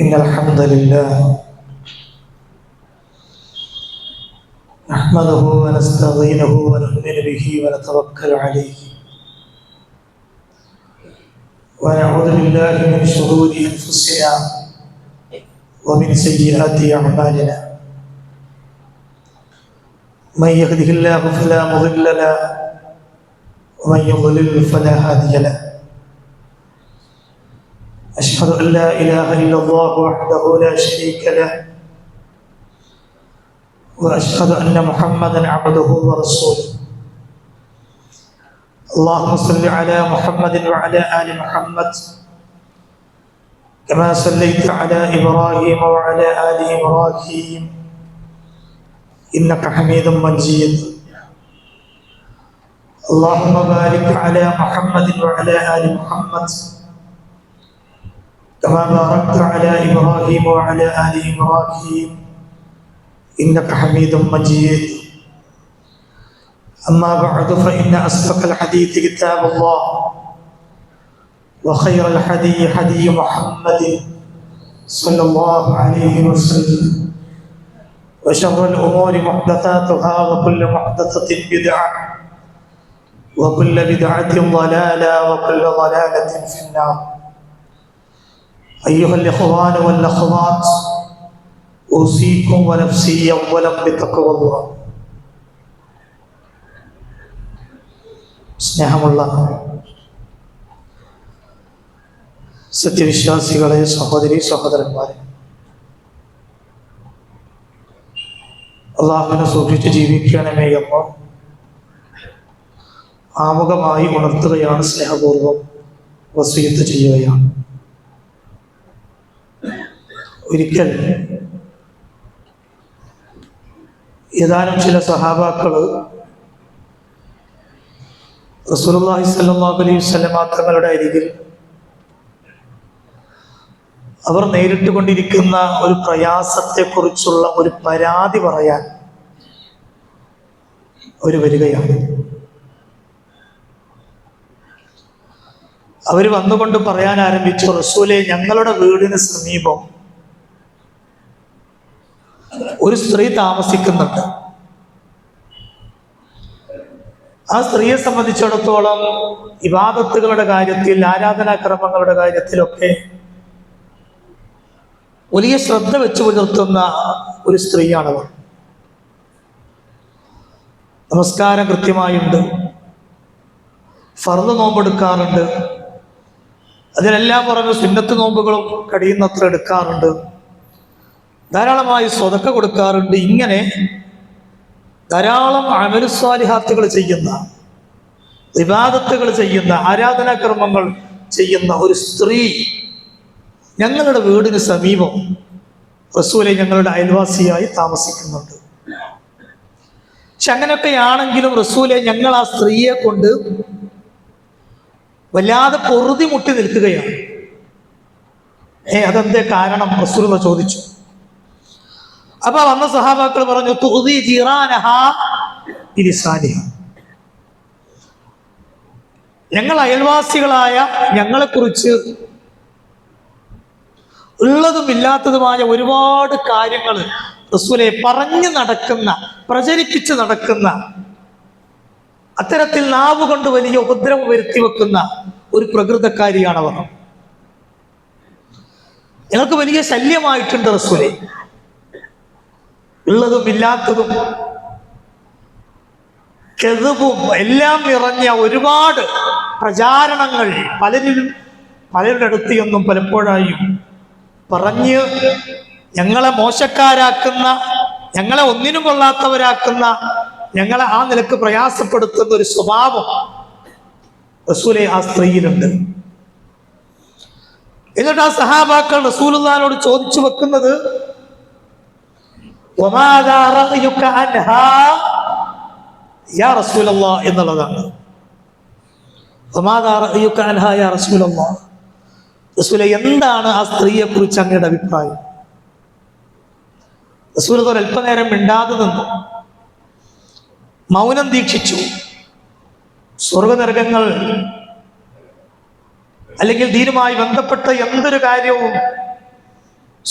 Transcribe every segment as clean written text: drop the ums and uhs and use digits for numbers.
إن الحمد لله نحمده ونستعينه ونؤمن به ونتوكل عليه ونعوذ بالله من شرور أنفسنا ومن سيئات أعمالنا من يهده الله فلا مضل له ومن يضلل فلا هادي له أشهد أن لا إله إلا الله وحده لا شريك له وأشهد أن محمدا عبده ورسوله اللهم صل على محمد وعلى آل محمد كما صليت على إبراهيم وعلى آل إبراهيم إنك حميد مجيد اللهم بارك على محمد وعلى آل محمد كما باركت على إبراهيم وعلى آل إبراهيم إنك حميد مجيد أما بعد فإن أصدق الحديث كتاب الله وخير الحديث حديث محمد صلى الله عليه وسلم وشر الأمور محدثاتها وكل محدثة بدعة وكل بدعة ضلالة وكل ضلالة في النار أيها الإخوان والأخوات أوصيكم ونفسي أولا بتقوى الله. സ്നേഹമുള്ള സത്യവിശ്വാസികളെ, സഹോദരി സഹോദരന്മാരെ, അള്ളാഹുവിനെ സൂക്ഷിച്ച് ജീവിക്കണമേ എന്ന് ആമുഖമായി ഉണർത്തുകയാണ്, സ്നേഹപൂർവ്വം വസിയത്ത് ചെയ്യുകയാണ്. ഒരിക്കൽ ഏതാനും ചില സഹാബാക്കൾ റസൂലുള്ളാഹി സ്വല്ലല്ലാഹു അലൈഹി വസല്ലം തങ്ങളുടെ അരികിൽ അവർ നേരിട്ട് കൊണ്ടിരിക്കുന്ന ഒരു പ്രയാസത്തെക്കുറിച്ചുള്ള ഒരു പരാതി പറയാൻ അവർ വരികയാണ്. അവർ വന്നുകൊണ്ട് പറയാൻ ആരംഭിച്ചു, റസൂലേ, ഞങ്ങളുടെ വീടിന് സമീപം ഒരു സ്ത്രീ താമസിക്കുന്നുണ്ട്. ആ സ്ത്രീയെ സംബന്ധിച്ചിടത്തോളം ഇബാദത്തുകളുടെ കാര്യത്തിൽ, ആരാധനാക്രമങ്ങളുടെ കാര്യത്തിലൊക്കെ വലിയ ശ്രദ്ധ വെച്ചു പുലർത്തുന്ന ഒരു സ്ത്രീയാണവർ. നമസ്കാരം കൃത്യമായുണ്ട്, ഫർദ് നോമ്പെടുക്കാറുണ്ട്, അതിനെല്ലാം പുറമെ സുന്നത്ത് നോമ്പുകളും കഴിയുന്നത്ര എടുക്കാറുണ്ട്, ധാരാളമായി സ്വതക്ക കൊടുക്കാറുണ്ട്. ഇങ്ങനെ ധാരാളം അമലു സ്വാലിഹാത്തുകൾ ചെയ്യുന്ന, ഇബാദത്തുകൾ ചെയ്യുന്ന, ആരാധനാക്രമങ്ങൾ ചെയ്യുന്ന ഒരു സ്ത്രീ ഞങ്ങളുടെ വീടിന് സമീപം റസൂലെ ഞങ്ങളുടെ അയൽവാസിയായി താമസിക്കുന്നുണ്ട്. പക്ഷെ അങ്ങനെയൊക്കെയാണെങ്കിലും റസൂലെ, ഞങ്ങൾ ആ സ്ത്രീയെ കൊണ്ട് വല്ലാതെ പൊറുതി മുട്ടി നിൽക്കുകയാണ്. അതെന്തേ കാരണം? റസൂലുള്ളാഹി ചോദിച്ചു. അപ്പൊ വന്ന സഹാബാക്കൾ പറഞ്ഞു, തുഅദി ജീറാനഹാ ബിലിസാനിഹാ, ഞങ്ങൾ അയൽവാസികളായ ഞങ്ങളെക്കുറിച്ച് ഉള്ളതും ഇല്ലാത്തതുമായ ഒരുപാട് കാര്യങ്ങൾ റസൂലെ പറഞ്ഞു നടക്കുന്ന, പ്രചരിപ്പിച്ച് നടക്കുന്ന, അത്തരത്തിൽ നാവ് കൊണ്ട് വലിയ ഉപദ്രവം വരുത്തി വെക്കുന്ന ഒരു പ്രകൃതക്കാരിയാണവർ. ഞങ്ങൾക്ക് വലിയ ശല്യമായിട്ടുണ്ട് റസൂലെ. ഉള്ളതും ഇല്ലാത്തതും കെതുവും എല്ലാം നിറഞ്ഞ ഒരുപാട് പ്രചാരണങ്ങൾ പലരുടെ അടുത്ത് നിന്നും പലപ്പോഴായും പറഞ്ഞ് ഞങ്ങളെ മോശക്കാരാക്കുന്ന, ഞങ്ങളെ ഒന്നിനും കൊള്ളാത്തവരാക്കുന്ന, ഞങ്ങളെ ആ നിലക്ക് പ്രയാസപ്പെടുത്തുന്ന ഒരു സ്വഭാവം റസൂലെ ആ സ്ത്രീയിലുണ്ട്. എന്നിട്ട് ആ സഹാബാക്കൾ റസൂലുള്ളാഹിനോട് ചോദിച്ചു വെക്കുന്നത് എന്നുള്ളതാണ്. റസൂലേ, എന്താണ് ആ സ്ത്രീയെ കുറിച്ച് അങ്ങയുടെ അഭിപ്രായം? റസൂൽ അല്പനേരം മിണ്ടാതെ നിന്നു, മൗനം ദീക്ഷിച്ചു. സ്വർഗനരകങ്ങൾ അല്ലെങ്കിൽ ദീനുമായി ബന്ധപ്പെട്ട എന്തൊരു കാര്യവും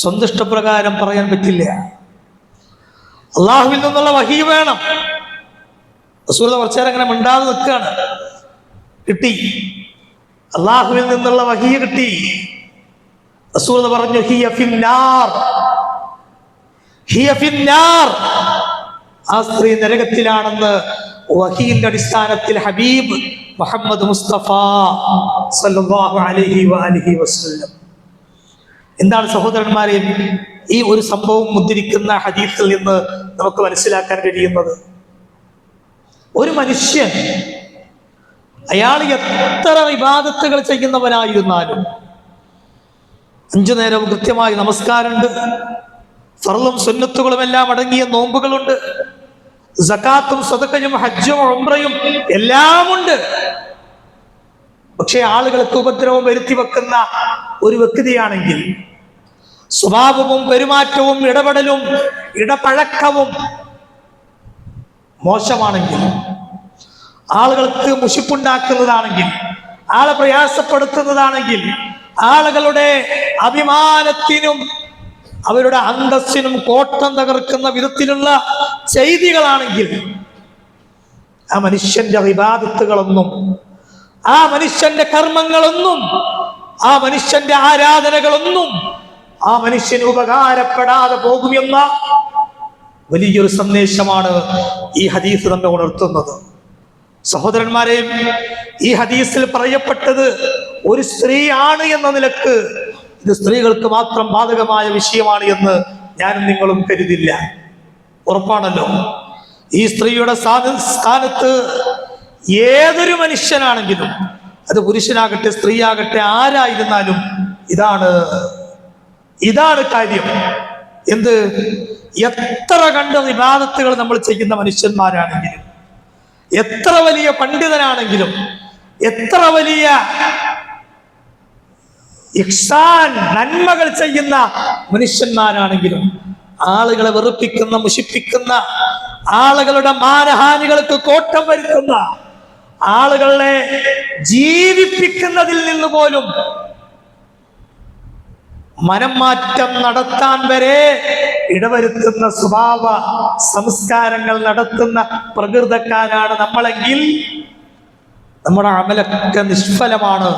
സ്വന്തം ഇഷ്ടപ്രകാരം പറയാൻ പറ്റില്ല. അള്ളാഹുവിൽ നിന്നുള്ള വഹി വേണം. റസൂൽ കുറച്ചു നേരം അങ്ങനെ മിണ്ടാതെ നിൽക്കുകയാണ്. കിട്ടി, അള്ളാഹുവിൽ നിന്നുള്ള വഹി കിട്ടി. റസൂൽ പറഞ്ഞു ഹിയ ഫിന്നാർ, ഹിയ ഫിന്നാർ, ആ സ്ത്രീ നരകത്തിലാണെന്ന് വഹീന്റെ അടിസ്ഥാനത്തിൽ ഹബീബ് മുഹമ്മദ് മുസ്തഫ സല്ലല്ലാഹു അലൈഹി വഅലിഹി വസല്ലം. എന്താണ് സഹോദരന്മാരെ ഈ ഒരു സംഭവം ഉദ്ധരിക്കുന്ന ഹദീസിൽ നിന്ന് നമുക്ക് മനസ്സിലാക്കാൻ കഴിയുന്നത്? ഒരു മനുഷ്യൻ അയാൾ എത്ര ഇബാദത്തുകൾ ചെയ്യുന്നവനായിരുന്നാലും, 5 നേരവും കൃത്യമായി നമസ്കാരമുണ്ട്, ഫർളും സുന്നത്തുകളും എല്ലാം അടങ്ങിയ നോമ്പുകളുണ്ട്, സകാത്തും സദഖയും ഹജ്ജും ഉംറയും എല്ലാം ഉണ്ട്. പക്ഷെ ആളുകൾക്ക് ഉപദ്രവം വരുത്തി വെക്കുന്ന ഒരു വ്യക്തിയാണെങ്കിൽ, സ്വഭാവവും പെരുമാറ്റവും ഇടപെടലും ഇടപഴക്കവും മോശമാണെങ്കിൽ, ആളുകൾക്ക് മുഷിപ്പുണ്ടാക്കുന്നതാണെങ്കിൽ, ആളെ പ്രയാസപ്പെടുത്തുന്നതാണെങ്കിൽ, ആളുകളുടെ അഭിമാനത്തിനും അവരുടെ അന്തസ്സിനും കോട്ടം തകർക്കുന്ന വിധത്തിലുള്ള ചെയ്തികളാണെങ്കിൽ, ആ മനുഷ്യന്റെ ഇബാദത്തുകളൊന്നും, ആ മനുഷ്യന്റെ കർമ്മങ്ങളൊന്നും, ആ മനുഷ്യന്റെ ആരാധനകളൊന്നും ആ മനുഷ്യന് ഉപകാരപ്പെടാതെ പോകുമെന്ന വലിയൊരു സന്ദേശമാണ് ഈ ഹദീസ് നമ്മെ ഉണർത്തുന്നത്. സഹോദരന്മാരെ, ഈ ഹദീസിൽ പറയപ്പെട്ടത് ഒരു സ്ത്രീയാണ് എന്ന നിലക്ക് ഇത് സ്ത്രീകൾക്ക് മാത്രം ബാധകമായ വിഷയമാണ് എന്ന് ഞാനും നിങ്ങളും കരുതില്ല. ഉറപ്പാണല്ലോ, ഈ സ്ത്രീയുടെ സ്ഥാനത്ത് ഏതൊരു മനുഷ്യനാണെങ്കിലും, അത് പുരുഷനാകട്ടെ സ്ത്രീയാകട്ടെ ആരായിരുന്നാലും ഇതാണ് കാര്യം. എന്ത്, എത്ര കണ്ട ഇബാദത്തുകൾ നമ്മൾ ചെയ്യുന്ന മനുഷ്യന്മാരാണെങ്കിലും, എത്ര വലിയ പണ്ഡിതനാണെങ്കിലും, എത്ര വലിയ ഇഹ്സാൻ നന്മകൾ ചെയ്യുന്ന മനുഷ്യന്മാരാണെങ്കിലും, ആളുകളെ വെറുപ്പിക്കുന്ന, മുഷിപ്പിക്കുന്ന, ആളുകളുടെ മാനഹാനികൾക്ക് കോട്ടം വരുത്തുന്ന, ആളുകളെ ജീവിപ്പിക്കുന്നതിൽ നിന്ന് പോലും മനംമാറ്റം നടത്താൻ വരെ ഇടവരുത്തുന്ന സ്വഭാവ സംസ്കാരങ്ങൾ നടത്തുന്ന പ്രകൃതക്കാരാണ് നമ്മളെങ്കിൽ, നമ്മുടെ അമലൊക്കെ നിഷ്ഫലമാണ്,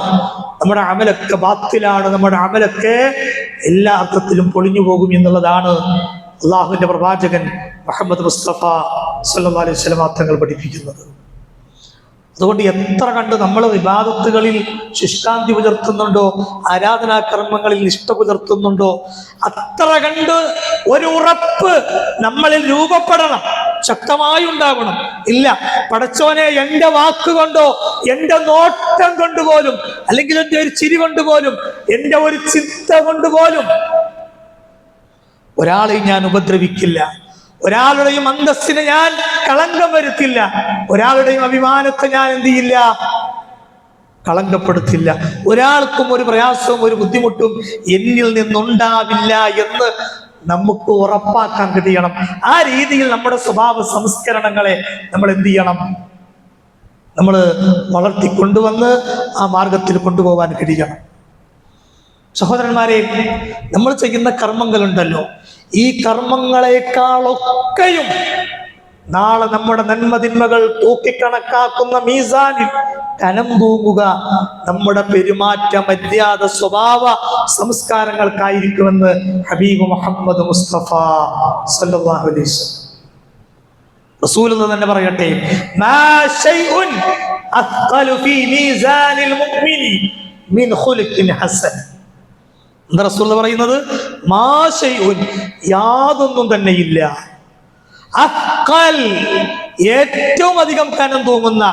നമ്മുടെ അമലൊക്കെ ബാത്തിലാണ്, നമ്മുടെ അമലൊക്കെ എല്ലാ അർത്ഥത്തിലും പൊളിഞ്ഞു പോകും എന്നുള്ളതാണ് അള്ളാഹുവിന്റെ പ്രവാചകൻ മുഹമ്മദ് മുസ്തഫ സല്ലല്ലാഹു അലൈഹി വസല്ലം തങ്ങൾ പഠിപ്പിക്കുന്നത്. അതുകൊണ്ട് എത്ര കണ്ട് നമ്മൾ ഇബാദത്തുകളിൽ ശുഷ്കാന്തി പുലർത്തുന്നുണ്ടോ, ആരാധനാകർമ്മങ്ങളിൽ നിഷ്ഠ പുലർത്തുന്നുണ്ടോ, അത്ര കണ്ട് ഒരു ഉറപ്പ് നമ്മളിൽ രൂപപ്പെടണം, ശക്തമായി ഉണ്ടാവണം. ഇല്ല, പടച്ചോനെ എൻ്റെ വാക്കുകൊണ്ടോ, എൻ്റെ നോട്ടം കൊണ്ടുപോലും, അല്ലെങ്കിൽ എൻ്റെ ഒരു ചിരി കൊണ്ടുപോലും, എൻ്റെ ഒരു ചിന്ത കൊണ്ടുപോലും ഒരാളെയും ഞാൻ ഉപദ്രവിക്കില്ല, ഒരാളുടെയും അന്തസ്സിനെ ഞാൻ കളങ്കം വരുത്തില്ല, ഒരാളുടെയും അഭിമാനത്തെ ഞാൻ എന്ത് ചെയ്യില്ല, കളങ്കപ്പെടുത്തില്ല, ഒരാൾക്കും ഒരു പ്രയാസവും ഒരു ബുദ്ധിമുട്ടും എന്നിൽ നിന്നുണ്ടാവില്ല എന്ന് നമുക്ക് ഉറപ്പാക്കാൻ കഴിയണം. ആ രീതിയിൽ നമ്മുടെ സ്വഭാവ സംസ്കരണങ്ങളെ നമ്മൾ എന്ത് ചെയ്യണം, നമ്മൾ വളർത്തിക്കൊണ്ടുവന്ന് ആ മാർഗത്തിൽ കൊണ്ടുപോകാൻ കഴിയണം. സഹോദരന്മാരെ, നമ്മൾ ചെയ്യുന്ന കർമ്മങ്ങളുണ്ടല്ലോ, ഈ കർമ്മങ്ങളെക്കാളൊക്കെയും നാളെ നമ്മുടെ നന്മതിന്മകൾ തൂക്കിക്കണക്കാക്കുന്ന മീസാനിൽ കനം തൂങ്ങുക നമ്മുടെ പെരുമാറ്റ, മര്യാദ, സ്വഭാവ സംസ്കാരങ്ങൾക്കായിരിക്കുമെന്ന് ഹബീബ് മുഹമ്മദ് മുസ്തഫ സല്ലല്ലാഹു അലൈഹി വസല്ലം റസൂൽ തന്നെ പറയട്ടെ, മാ ശൈഉൻ അത്ഖലു ഫീ മീസാനിൽ മുഅ്മിനി മിൻ ഖുലുഖിൻ ഹസൻ. എന്താ റസൂൽ പറയുന്നത്? മാ ശൈഉൻ, യാതൊന്നും തന്നെയില്ല, അത്ഖൽ, ഏറ്റവും അധികം കനം തൂങ്ങുന്ന,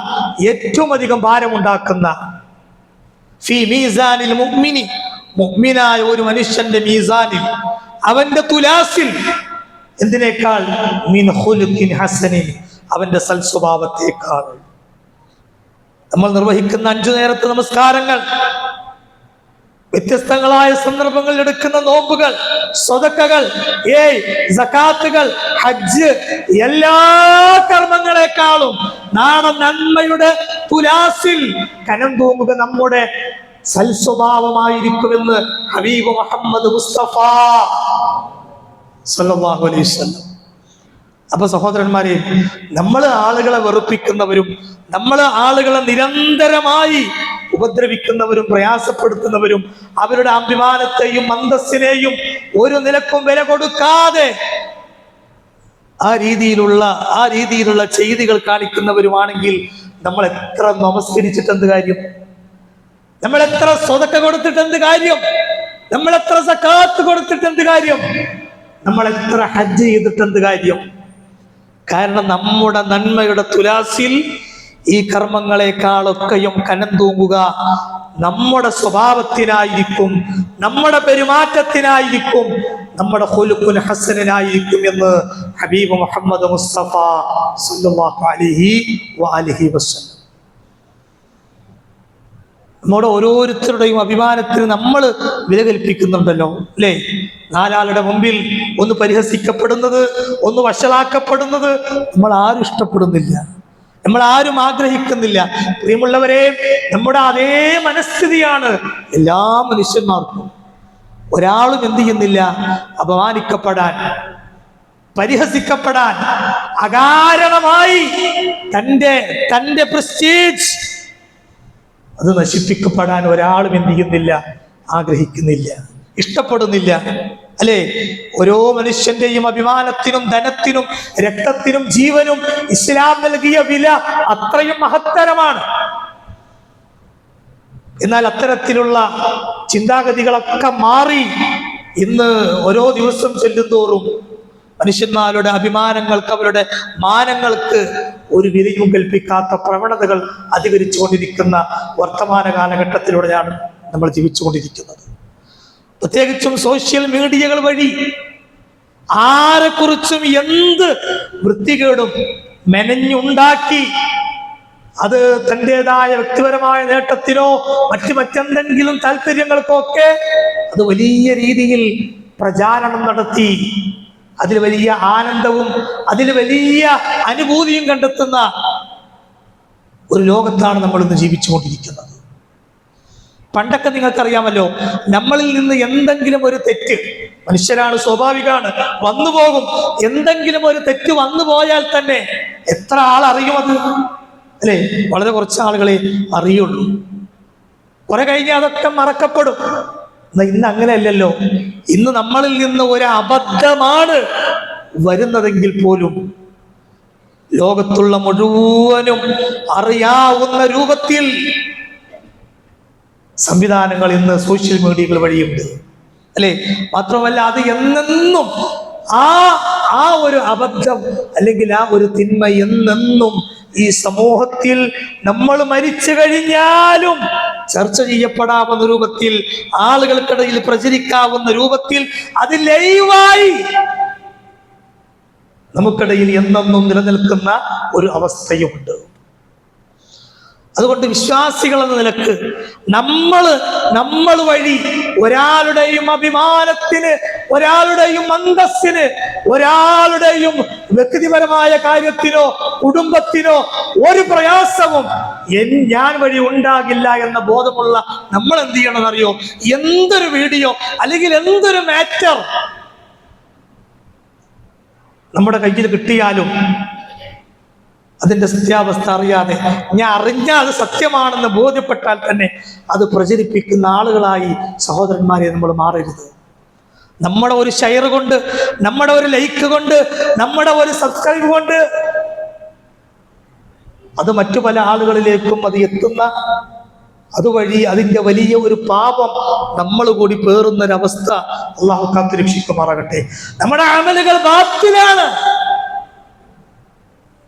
ഏറ്റവും അധികം ഭാരമുണ്ടാക്കുന്ന, ഫീ മീസാനിൽ മുഅ്മിനി, മുഅ്മിനായ ഒരു മനുഷ്യന്റെ മീസാനിൽ, അവന്റെ തുലാസിൽ, എന്തിനേക്കാൾ? മിൻ ഖുലുഖിൻ ഹസനിൻ, അവന്റെ സൽസ്വഭാവത്തേക്കാൾ. നമ്മൾ നിർവഹിക്കുന്ന 5 നേരത്തെ നമസ്കാരങ്ങൾ, വ്യത്യസ്തങ്ങളായ സന്ദർഭങ്ങളിൽ എടുക്കുന്ന നോമ്പുകൾ, സ്വതക്കകൾ, സകാത്തുകൾ, ഹജ്ജ്, എല്ലാ കർമ്മങ്ങളെക്കാളും നാളെ നന്മയുടെ തുലാസിൽ കനം തൂങ്ങുക നമ്മുടെ സൽസ്വഭാവമായിരിക്കുമെന്ന് ഹബീബ് മുഹമ്മദ് മുസ്തഫ സല്ലല്ലാഹു അലൈഹി വസല്ലം. അപ്പൊ സഹോദരന്മാരെ, നമ്മൾ ആളുകളെ വെറുപ്പിക്കുന്നവരും നമ്മൾ ആളുകളെ നിരന്തരമായി ഉപദ്രവിക്കുന്നവരും പ്രയാസപ്പെടുത്തുന്നവരും അവരുടെ അഭിമാനത്തെയും അന്തസ്സിനെയും ഒരു നിലക്കും വില കൊടുക്കാതെ ആ രീതിയിലുള്ള ചെയ്തികൾ കാണിക്കുന്നവരുമാണെങ്കിൽ നമ്മൾ എത്ര നമസ്കരിച്ചിട്ട് എന്ത് കാര്യം? നമ്മൾ എത്ര സ്വതക്ക കൊടുത്തിട്ട് എന്ത് കാര്യം? നമ്മൾ എത്ര സക്കാത്ത് കൊടുത്തിട്ട് എന്ത് കാര്യം? നമ്മൾ എത്ര ഹജ്ജ് ചെയ്തിട്ട് എന്ത് കാര്യം? കാരണം നമ്മുടെ നന്മയുടെ തുലാസിൽ ഈ കർമ്മങ്ങളെക്കാളൊക്കെയും കനം തൂങ്ങുക നമ്മുടെ സ്വഭാവത്തിനായിരിക്കും, നമ്മുടെ പെരുമാറ്റത്തിനായിരിക്കും, നമ്മുടെ ഖുലുഖുൽ ഹസനായിരിക്കും എന്ന് ഹബീബ് മുഹമ്മദ് മുസ്തഫ സല്ലല്ലാഹു അലൈഹി വഅലിഹി വസല്ലം. നമ്മുടെ ഓരോരുത്തരുടെയും അഭിമാനത്തിന് നമ്മൾ വില കൽപ്പിക്കുന്നുണ്ടല്ലോ, അല്ലേ? നാലാളുടെ മുമ്പിൽ ഒന്ന് പരിഹസിക്കപ്പെടുന്നത്, ഒന്ന് വഷളാക്കപ്പെടുന്നത് നമ്മൾ ആരും ഇഷ്ടപ്പെടുന്നില്ല, നമ്മൾ ആരും ആഗ്രഹിക്കുന്നില്ല. പ്രിയമുള്ളവരെ, നമ്മുടെ അതേ മനസ്ഥിതിയാണ് എല്ലാ മനുഷ്യന്മാർക്കും. ഒരാളും എന്ത് ചെയ്യുന്നില്ല അപമാനിക്കപ്പെടാൻ, പരിഹസിക്കപ്പെടാൻ, അകാരണമായി തൻ്റെ പ്രസ്റ്റീജ് അത് നശിപ്പിക്കപ്പെടാൻ ഒരാളും എന്ത് ചെയ്യുന്നില്ല, ആഗ്രഹിക്കുന്നില്ല, ഇഷ്ടപ്പെടുന്നില്ല, അല്ലേ? ഓരോ മനുഷ്യന്റെയും അഭിമാനത്തിനും ധനത്തിനും രക്തത്തിനും ജീവനും ഇസ്ലാം നൽകിയ വില അത്രയും മഹത്തരമാണ്. എന്നാൽ അത്തരത്തിലുള്ള ചിന്താഗതികളൊക്കെ മാറി ഇന്ന് ഓരോ ദിവസം ചെല്ലുന്തോറും മനുഷ്യന്മാരുടെ അഭിമാനങ്ങൾക്ക്, അവരുടെ മാനങ്ങൾക്ക് ഒരു വിലയും കൽപ്പിക്കാത്ത പ്രവണതകൾ അധികരിച്ചുകൊണ്ടിരിക്കുന്ന വർത്തമാന കാലഘട്ടത്തിലൂടെയാണ് നമ്മൾ ജീവിച്ചുകൊണ്ടിരിക്കുന്നത്. പ്രത്യേകിച്ചും സോഷ്യൽ മീഡിയകൾ വഴി ആരെക്കുറിച്ചും എന്ത് വൃത്തികേടും മെനഞ്ഞുണ്ടാക്കി അത് തൻ്റെതായ വ്യക്തിപരമായ നേട്ടത്തിനോ മറ്റെന്തെങ്കിലും താല്പര്യങ്ങൾക്കോ ഒക്കെ അത് വലിയ രീതിയിൽ പ്രചാരണം നടത്തി അതിൽ വലിയ ആനന്ദവും അതിൽ വലിയ അനുഭൂതിയും കണ്ടെത്തുന്ന ഒരു ലോകത്താണ് നമ്മൾ ഇന്ന് ജീവിച്ചുകൊണ്ടിരിക്കുന്നത്. പണ്ടൊക്കെ നിങ്ങൾക്കറിയാമല്ലോ, നമ്മളിൽ നിന്ന് എന്തെങ്കിലും ഒരു തെറ്റ്, മനുഷ്യരാണ്, സ്വാഭാവികമാണ്, വന്നുപോകും. എന്തെങ്കിലും ഒരു തെറ്റ് വന്നു പോയാൽ തന്നെ എത്ര ആൾ അറിയും അത്, അല്ലേ? വളരെ കുറച്ച് ആളുകളെ അറിയുള്ളൂ. കുറെ കഴിഞ്ഞ് അതൊക്കെ മറക്കപ്പെടും. ഇന്ന് അങ്ങനെയല്ലല്ലോ. ഇന്ന് നമ്മളിൽ നിന്ന് ഒരു അബദ്ധമാണ് വരുന്നതെങ്കിൽ പോലും ലോകത്തുള്ള മുഴുവനും അറിയാവുന്ന രൂപത്തിൽ സംവിധാനങ്ങൾ ഇന്ന് സോഷ്യൽ മീഡിയകൾ വഴിയുണ്ട്, അല്ലേ? മാത്രമല്ല അത് എന്നെന്നും ആ ഒരു അബദ്ധം അല്ലെങ്കിൽ ആ ഒരു തിന്മ എന്നെന്നും ഈ സമൂഹത്തിൽ നമ്മൾ മരിച്ചു കഴിഞ്ഞാലും ചർച്ച ചെയ്യപ്പെടാവുന്ന രൂപത്തിൽ, ആളുകൾക്കിടയിൽ പ്രചരിക്കാവുന്ന രൂപത്തിൽ അത് ലൈവായി നമുക്കിടയിൽ എന്നെന്നും നിലനിൽക്കുന്ന ഒരു അവസ്ഥയുമുണ്ട്. അതുകൊണ്ട് വിശ്വാസികൾ എന്ന നിലക്ക് നമ്മൾ വഴി ഒരാളുടെയും അഭിമാനത്തിന്, ഒരാളുടെയും അന്തസ്സിന്, ഒരാളുടെയും വ്യക്തിപരമായ കാര്യത്തിനോ കുടുംബത്തിനോ ഒരു പ്രയാസവും ഞാൻ വഴി ഉണ്ടാകില്ല എന്ന ബോധമുള്ള നമ്മൾ എന്ത് ചെയ്യണമെന്നറിയോ? എന്തൊരു വീഡിയോ അല്ലെങ്കിൽ എന്തൊരു മാറ്റർ നമ്മുടെ കയ്യിൽ കിട്ടിയാലും അതിൻ്റെ സത്യാവസ്ഥ അറിയാതെ, ഞാൻ അറിഞ്ഞാൽ അത് സത്യമാണെന്ന് ബോധ്യപ്പെട്ടാൽ തന്നെ അത് പ്രചരിപ്പിക്കുന്ന ആളുകളായി സഹോദരന്മാരെ നമ്മൾ മാറരുത്. നമ്മുടെ ഒരു ഷെയർ കൊണ്ട്, നമ്മുടെ ഒരു ലൈക്ക് കൊണ്ട്, നമ്മുടെ ഒരു സബ്സ്ക്രൈബ് കൊണ്ട് അത് മറ്റു പല ആളുകളിലേക്കും അത് എത്തുന്ന, അതുവഴി അതിൻ്റെ വലിയ ഒരു പാപം നമ്മൾ കൂടി പേറുന്നൊരവസ്ഥ അള്ളാഹു കാത്തു രക്ഷിക്കുമാറാകട്ടെ. നമ്മുടെ അമലുകൾ ബാത്തിലാണ്.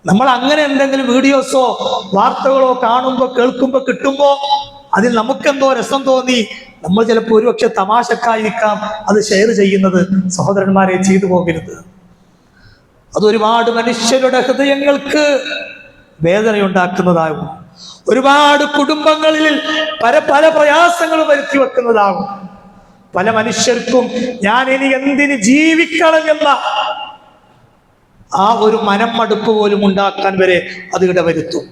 നമ്മൾ അങ്ങനെ എന്തെങ്കിലും വീഡിയോസോ വാർത്തകളോ കാണുമ്പോൾ, കേൾക്കുമ്പോൾ, കിട്ടുമ്പോൾ അതിൽ നമുക്കെന്തോ രസം തോന്നി നമ്മൾ ചിലപ്പോൾ ഒരുപക്ഷെ തമാശക്കായിരിക്കാം അത് ഷെയർ ചെയ്യുന്നത്. സഹോദരന്മാരെ, ചെയ്തു പോകരുത്. അതൊരുപാട് മനുഷ്യരുടെ ഹൃദയങ്ങൾക്ക് വേദനയുണ്ടാക്കുന്നതാകും. ഒരുപാട് കുടുംബങ്ങളിൽ പല പ്രയാസങ്ങളും വരുത്തി വെക്കുന്നതാകും. പല മനുഷ്യർക്കും ഞാൻ ഇനി എന്തിന് ജീവിക്കണം എന്ന ആ ഒരു മനംമടുപ്പ് പോലും ഉണ്ടാക്കാൻ വരെ അത് ഇടവരുത്തും.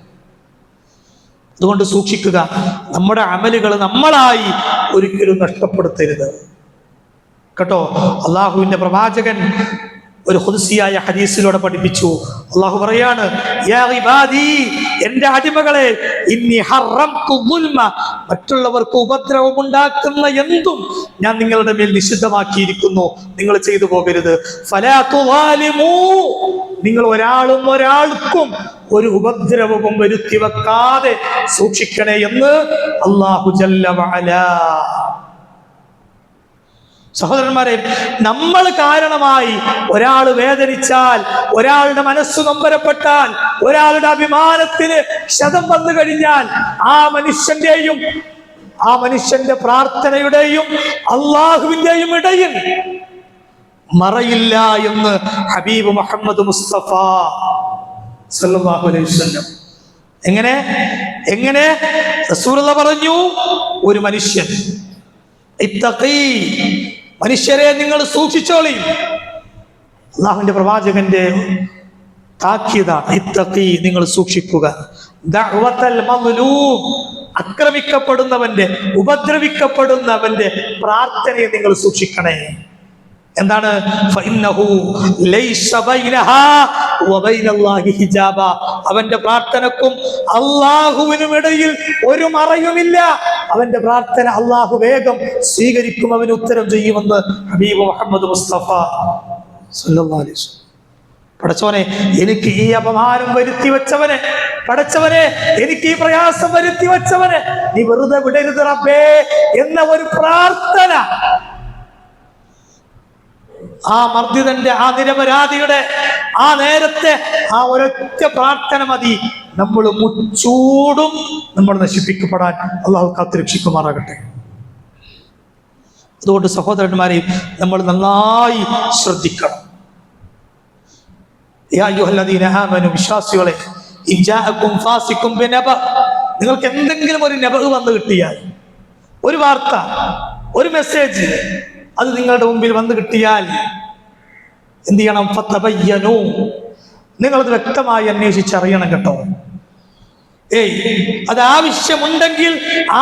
അതുകൊണ്ട് സൂക്ഷിക്കുക, നമ്മുടെ അമലുകൾ നമ്മളായി ഒരിക്കലും നഷ്ടപ്പെടുത്തരുത് കേട്ടോ. അള്ളാഹുവിന്റെ പ്രവാചകൻ ഒരു ഖുദ്സിയായ ഹദീസിലൂടെ പഠിപ്പിച്ചു. അള്ളാഹു പറയാണ്, യാ ഇബാദി, എന്റെ അടിമകളെ, ഇന്നി ഹറംതു ദുൽമ, മറ്റുള്ളവർക്ക് ഉപദ്രവം ഉണ്ടാക്കുന്ന എന്തും ഞാൻ നിങ്ങളുടെ മേൽ നിഷിദ്ധമാക്കിയിരിക്കുന്നു, നിങ്ങൾ ചെയ്തു പോകരുത്. ഫലാ തുവാലിമൂ, നിങ്ങൾ ഒരാൾക്കും ഒരു ഉപദ്രവവും വരുത്തി വെക്കാതെ സൂക്ഷിക്കണേ എന്ന് അല്ലാഹു ജല്ല വഅലാ. സഹോദരന്മാരെ, നമ്മൾ കാരണമായി ഒരാൾ വേദനിച്ചാൽ, ഒരാളുടെ മനസ്സ് നൊമ്പരപ്പെട്ടാൽ, ഒരാളുടെ അഭിമാനത്തിന് ക്ഷതം വന്നു കഴിഞ്ഞാൽ, ആ മനുഷ്യന്റെ പ്രാർത്ഥനയുടെയും അള്ളാഹുവിന്റെയും ഇടയിൽ മറയില്ല എന്ന് ഹബീബ് മുഹമ്മദ് മുസ്തഫ സല്ലല്ലാഹു അലൈഹി വസല്ലം. എങ്ങനെ റസൂലുള്ളാഹി പറഞ്ഞു, ഒരു മനുഷ്യൻ, ഇത്തഖീ, മനുഷ്യരെ നിങ്ങൾ സൂക്ഷിച്ചോളി. അള്ളാഹുവിന്റെ പ്രവാചകന്റെ താക്കീതാണ്, ഇത്തഖീ, നിങ്ങൾ സൂക്ഷിക്കുക. ദഅവത്തൽ മദ്ലൂം, ആക്രമിക്കപ്പെടുന്നവന്റെ, ഉപദ്രവിക്കപ്പെടുന്നവന്റെ പ്രാർത്ഥനയെ നിങ്ങൾ സൂക്ഷിക്കണേ. എന്താണ്? ഫഇന്നഹു ലൈസ ബൈനഹാ വബൈനല്ലാഹി ഹിജാബ, അവന്റെ പ്രാർത്ഥനക്കും അല്ലാഹുവിനും ഇടയിൽ ഒരു മറയുമില്ല. അവന്റെ പ്രാർത്ഥന അല്ലാഹു വേഗം സ്വീകരിക്കും, അവന് ഉത്തരം ചെയ്യുമെന്ന് ഹബീബ് മുഹമ്മദ് മുസ്തഫ സല്ലല്ലാഹു അലൈഹി വസല്ലം. പടച്ചവനെ, എനിക്ക് ഈ അപമാനം വരുത്തി വെച്ചവനെ, പടച്ചവനെ, എനിക്ക് ഈ പ്രയാസം വരുത്തി വെച്ചവനെ നീ വെറുതെ വിടരുത് റബ്ബേ എന്ന ഒരു പ്രാർത്ഥന, ആ മർദ്ദിതന്റെ, ആ നിരപരാധിയുടെ ആ നേരത്തെ ആ ഒരൊറ്റ പ്രാർത്ഥന മതി നമ്മൾ മുച്ചൂടും നമ്മൾ നശിപ്പിക്കപ്പെടാൻ. അള്ളാഹു കാത്തുരക്ഷിക്കുമാറാകട്ടെ. അതുകൊണ്ട് സഹോദരന്മാരെ, നമ്മൾ നന്നായി ശ്രദ്ധിക്കണം. യാ അയ്യുഹല്ലദീന ആമനു, വിശ്വാസികളെ, ഇൻ ജാഅകും ഫാസിഖും ബിനബ, നിങ്ങൾക്ക് എന്തെങ്കിലും ഒരു നബഅ് വന്നു കിട്ടിയാൽ, ഒരു വാർത്ത, ഒരു മെസ്സേജ് അത് നിങ്ങളുടെ മുമ്പിൽ വന്നു കിട്ടിയാൽ എന്ത് ചെയ്യണം? ഫതബയ്യനൂ, നിങ്ങളത് വ്യക്തമായി അന്വേഷിച്ചറിയണം കേട്ടോ. അത് ആവശ്യമുണ്ടെങ്കിൽ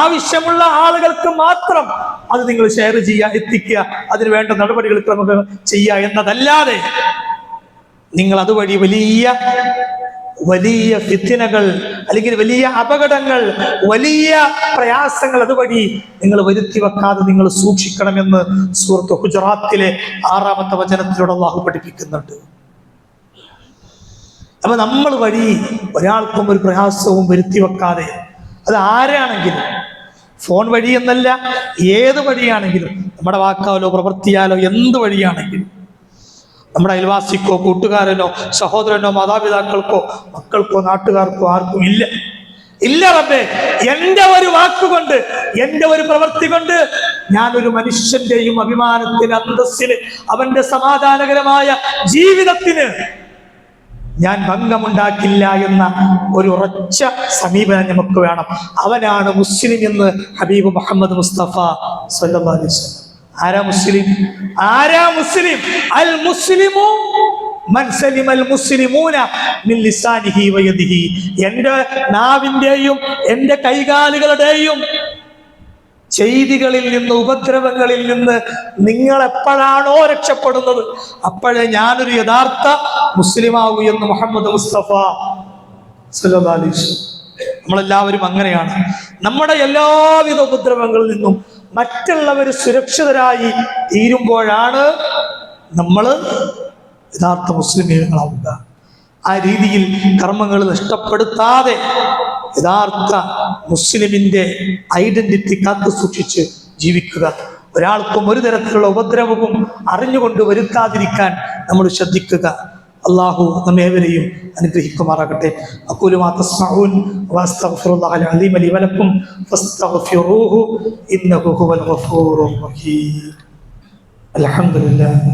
ആവശ്യമുള്ള ആളുകൾക്ക് മാത്രം അത് നിങ്ങൾ ഷെയർ ചെയ്യുക, എത്തിക്കുക, അതിന് വേണ്ട നടപടികൾ നമുക്ക് ചെയ്യുക എന്നതല്ലാതെ നിങ്ങൾ അതുവഴി വലിയ ഫിത്നകൾ, അല്ലെങ്കിൽ വലിയ അപകടങ്ങൾ, വലിയ പ്രയാസങ്ങൾ അതുവഴി നിങ്ങൾ വരുത്തി വെക്കാതെ നിങ്ങൾ സൂക്ഷിക്കണമെന്ന് സൂറത്ത് ഹുജറാത്തിലെ 6-ാമത്തെ വചനത്തിലൂടെ അല്ലാഹു പഠിപ്പിക്കുന്നുണ്ട്. അപ്പൊ നമ്മൾ വഴി ഒരാൾക്കും ഒരു പ്രയാസവും വരുത്തി വെക്കാതെ, അത് ആരാണെങ്കിലും, ഫോൺ വഴി എന്നല്ല, ഏത് വഴിയാണെങ്കിലും, നമ്മുടെ വാക്കാലോ പ്രവൃത്തിയാലോ എന്ത് വഴിയാണെങ്കിലും, നമ്മുടെ അയൽവാസിക്കോ കൂട്ടുകാരനോ സഹോദരനോ മാതാപിതാക്കൾക്കോ മക്കൾക്കോ നാട്ടുകാർക്കോ ആർക്കും ഇല്ല റബ്ബേ, എന്റെ ഒരു വാക്കുകൊണ്ട്, എന്റെ ഒരു പ്രവൃത്തി കൊണ്ട് ഞാനൊരു മനുഷ്യന്റെയും അഭിമാനത്തിന്, അന്തസ്സിന്, അവന്റെ സമാധാനകരമായ ജീവിതത്തിന് ഞാൻ ഭംഗമുണ്ടാക്കില്ല എന്ന ഒരു ഉറച്ച സമീപനം നമുക്ക് വേണം. അവനാണ് മുസ്ലിം എന്ന് ഹബീബ് മുഹമ്മദ് മുസ്തഫ സല്ലല്ലാഹു അലൈഹി വസല്ലം. ആരാ മുസ്ലിം? അൽ മുസ്ലിമു മൻ സലിമൽ മുസ്ലിമൂന മിൻ ലിസാനിഹി വയദിഹി. എൻ്റെ നാവിൻ്റെയും എൻ്റെ കൈകാലുകളുടെയും ചെയ്തികളിൽ നിന്ന്, ഉപദ്രവങ്ങളിൽ നിന്ന് നിങ്ങൾ എപ്പോഴാണോ രക്ഷപ്പെടുന്നത്, അപ്പോഴേ ഞാനൊരു യഥാർത്ഥ മുസ്ലിമാവൂ എന്ന് മുഹമ്മദ് മുസ്തഫ സല്ലല്ലാഹു അലൈഹി വസല്ലം. നമ്മളെല്ലാവരും അങ്ങനെയാണ്. നമ്മുടെ എല്ലാവിധ ഉപദ്രവങ്ങളിൽ നിന്നും മറ്റുള്ളവർ സുരക്ഷിതരായി തീരുമ്പോഴാണ് നമ്മൾ യഥാർത്ഥ മുസ്ലിമീങ്ങളാവുക. ആ രീതിയിൽ കർമ്മങ്ങൾ നഷ്ടപ്പെടുത്താതെ യഥാർത്ഥ മുസ്ലിമിന്റെ ഐഡന്റിറ്റി കാത്തു സൂക്ഷിച്ച് ജീവിക്കുക. ഒരാൾക്കും ഒരു തരത്തിലുള്ള ഉപദ്രവവും അറിഞ്ഞുകൊണ്ട് വരുത്താതിരിക്കാൻ നമ്മൾ ശ്രദ്ധിക്കുക. അല്ലാഹു നമ്മേവരെയും അനുഗ്രഹിക്കുമാറാകട്ടെ. അഖൂലു മാ തസ്മഊൻ വഅസ്തഗ്ഫിറുല്ലാഹൽ അലീം ലി വലക്കും ഫസ്തഗ്ഫിറൂഹു ഇന്നഹു ഹുവൽ ഗഫൂറുർ റഹീം. അൽഹംദുലില്ലാഹ്